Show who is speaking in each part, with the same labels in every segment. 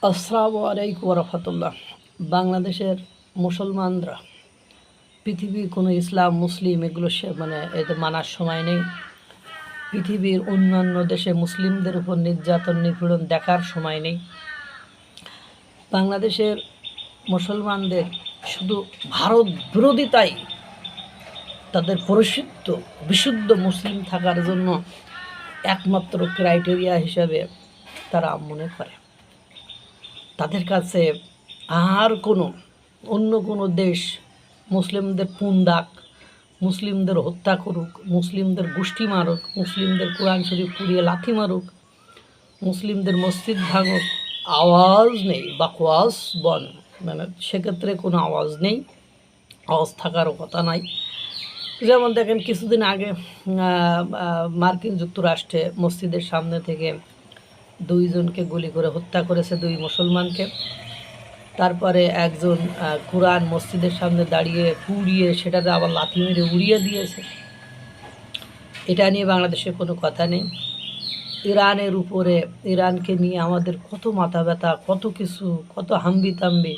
Speaker 1: আসসালামু আলাইকুম রহমতুল্লাহ। বাংলাদেশের মুসলমানরা পৃথিবীর কোনো ইসলাম মুসলিম এগুলো এতে মানার সময় নেই। পৃথিবীর অন্যান্য দেশে মুসলিমদের উপর নির্যাতন নিপীড়ন দেখার সময় নেই। বাংলাদেশের মুসলমানদের শুধু ভারত বিরোধিতাই তাদের বিশুদ্ধ মুসলিম থাকার জন্য একমাত্র ক্রাইটেরিয়া হিসাবে তারা মনে করে। তাদের কাছে আর অন্য কোনো দেশ মুসলিমদের পুন্দাক, মুসলিমদের হত্যা করুক, মুসলিমদের গোষ্ঠী মারুক, মুসলিমদের কোরআন শরীফ পুড়িয়ে লাথি মারুক, মুসলিমদের মসজিদ ভাঙুক, আওয়াজ নেই। বাকওয়াস বন সেক্ষেত্রে কোনো আওয়াজ নেই, আওয়াজ থাকারও কথা নাই। যেমন দেখেন, কিছুদিন আগে মার্কিন যুক্তরাষ্ট্রে মসজিদের সামনে থেকে 2 জনকে গুলি করে হত্যা করেছে, 2 মুসলমানকে। তারপরে একজন কোরআন মসজিদের সামনে দাঁড়িয়ে পুড়িয়ে সেটাতে আবার লাথি মেরে উড়িয়ে দিয়েছে। এটা নিয়ে বাংলাদেশের কোনো কথা নেই। ইরানের উপরে, ইরানকে নিয়ে আমাদের কত মাথা ব্যথা, কত কিছু, কত হাম্বিতাম্বি।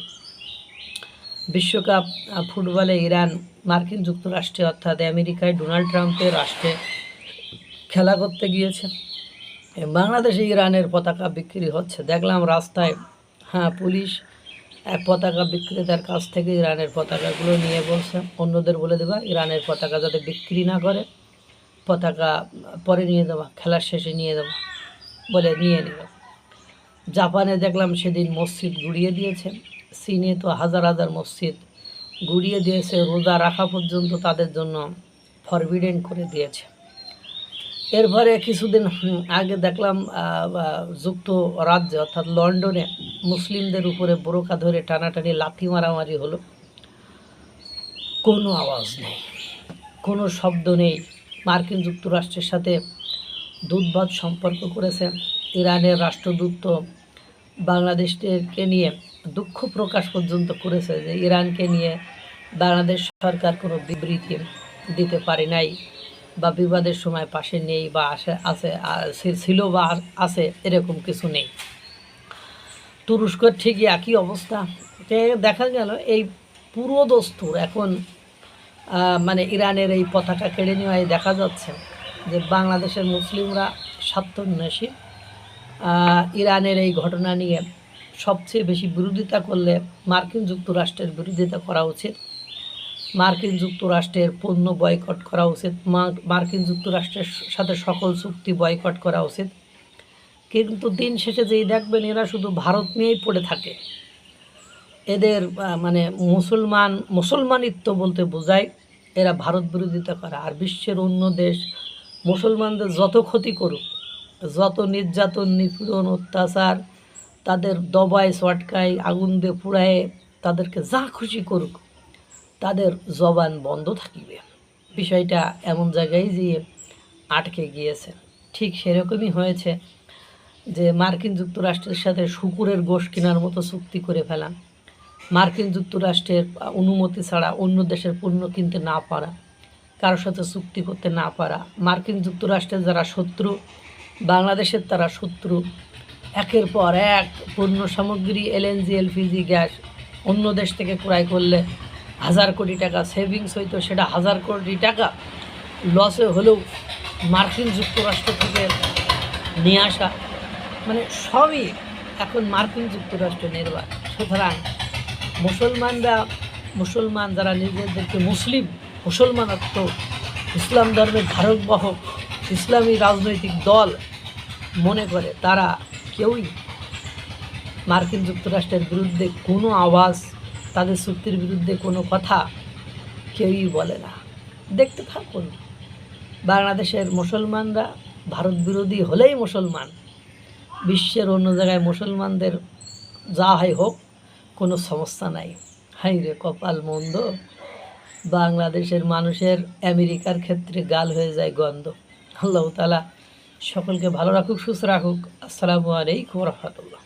Speaker 1: বিশ্বকাপ ফুটবলে ইরান মার্কিন যুক্তরাষ্ট্রে অর্থাৎ আমেরিকায় ডোনাল্ড ট্রাম্পের রাষ্ট্রে খেলা করতে গিয়েছে। বাংলাদেশে ইরানের পতাকা বিক্রি হচ্ছে, দেখলাম রাস্তায়। পুলিশ পতাকা বিক্রেতার কাছ থেকে ইরানের পতাকাগুলো নিয়ে বলছে অন্যদের বলে দেবা ইরানের পতাকা যাতে বিক্রি না করে, পতাকা পরে নিয়ে দেওয়া, খেলার শেষে নিয়ে দেওয়া বলে নিয়ে নিল। জাপানে দেখলাম সেদিন মসজিদ গুড়িয়ে দিয়েছে। চীনে তো হাজার হাজার মসজিদ গুড়িয়ে দিয়েছে, রোজা রাখা পর্যন্ত তাদের জন্য ফরবিডেন করে দিয়েছে। এরপরে কিছুদিন আগে দেখলাম যুক্তরাজ্যে অর্থাৎ লন্ডনে মুসলিমদের উপরে বোরকা ধরে টানাটানি লাথি মারামারি হলো। কোনো আওয়াজ নেই, কোনো শব্দ নেই। মার্কিন যুক্তরাষ্ট্রের সাথে দূতবাদ সম্পর্ক করেছে। ইরানের রাষ্ট্রদূত তো বাংলাদেশকে নিয়ে দুঃখ প্রকাশ পর্যন্ত করেছে যে ইরানকে নিয়ে বাংলাদেশ সরকার কোনো বিবৃতি দিতে পারে নাই বা বিবাদের সময় পাশে নেই বা ছিল বা আছে, এরকম কিছু নেই। তুরস্কর ঠিকই একই অবস্থা। দেখা গেল এই পুরো দস্তুর এখন ইরানের এই পতাকা কেড়ে নেওয়ায় দেখা যাচ্ছে যে বাংলাদেশের মুসলিমরা স্বার্থন্বেষী। ইরানের এই ঘটনা নিয়ে সবচেয়ে বেশি বিরোধিতা করলে মার্কিন যুক্তরাষ্ট্রের বিরোধিতা করা উচিত। মার্কিন যুক্তরাষ্ট্রের পণ্য বয়কট করা উচিত, মার্কিন যুক্তরাষ্ট্রের সাথে সকল চুক্তি বয়কট করা উচিত। কিন্তু দিন শেষে যেই দেখবেন এরা শুধু ভারত নিয়েই পড়ে থাকে। এদের মুসলমানিত্ব বলতে বোঝায় এরা ভারত বিরোধিতা করে। আর বিশ্বের অন্য দেশ মুসলমানদের যত ক্ষতি করুক, যত নির্যাতন নিপীড়ন অত্যাচার, তাদের দবায় চটকায় আগুন দিয়ে পুড়ায়, তাদেরকে যা খুশি করুক, তাদের জবান বন্ধ থাকিবে। বিষয়টা এমন জায়গায় যেয়ে আটকে গিয়েছে। ঠিক সেরকমই হয়েছে যে মার্কিন যুক্তরাষ্ট্রের সাথে শূকরের গোশ কেনার মতো চুক্তি করে ফেলা, মার্কিন যুক্তরাষ্ট্রের অনুমতি ছাড়া অন্য দেশের পণ্য কিনতে না পারা, কারোর সাথে চুক্তি করতে না পারা। মার্কিন যুক্তরাষ্ট্রের যারা শত্রু, বাংলাদেশের তারা শত্রু। একের পর এক পণ্য সামগ্রী, এলএনজি, এলপিজি গ্যাস অন্য দেশ থেকে ক্রয় করলে 1000 কোটি টাকা সেভিংস হইতো, সেটা 1000 কোটি টাকা লসে হলেও মার্কিন যুক্তরাষ্ট্র থেকে নিয়ে আসা, সবই এখন মার্কিন যুক্তরাষ্ট্র নির্ভর। সুতরাং মুসলমান যারা নিজেদেরকে মুসলমানত্ব, ইসলাম ধর্মের ধারক বাহক, ইসলামী রাজনৈতিক দল মনে করে, তারা কেউই মার্কিন যুক্তরাষ্ট্রের বিরুদ্ধে কোনো আওয়াজ, তাদের চুক্তির বিরুদ্ধে কোনো কথা কেউই বলে না। দেখতে থাকুন, বাংলাদেশের মুসলমানরা ভারত বিরোধী হলেই মুসলমান, বিশ্বের অন্য জায়গায় মুসলমানদের যা হয় হোক, কোনো সমস্যা নাই। হাই রে কপাল মন্দ, বাংলাদেশের মানুষের আমেরিকার ক্ষেত্রে গাল হয়ে যায় গন্ধ। আল্লাহ তাআলা সকলকে ভালো রাখুক, সুস্থ রাখুক। আসসালামু আলাইকুম রহমতুল্লাহ।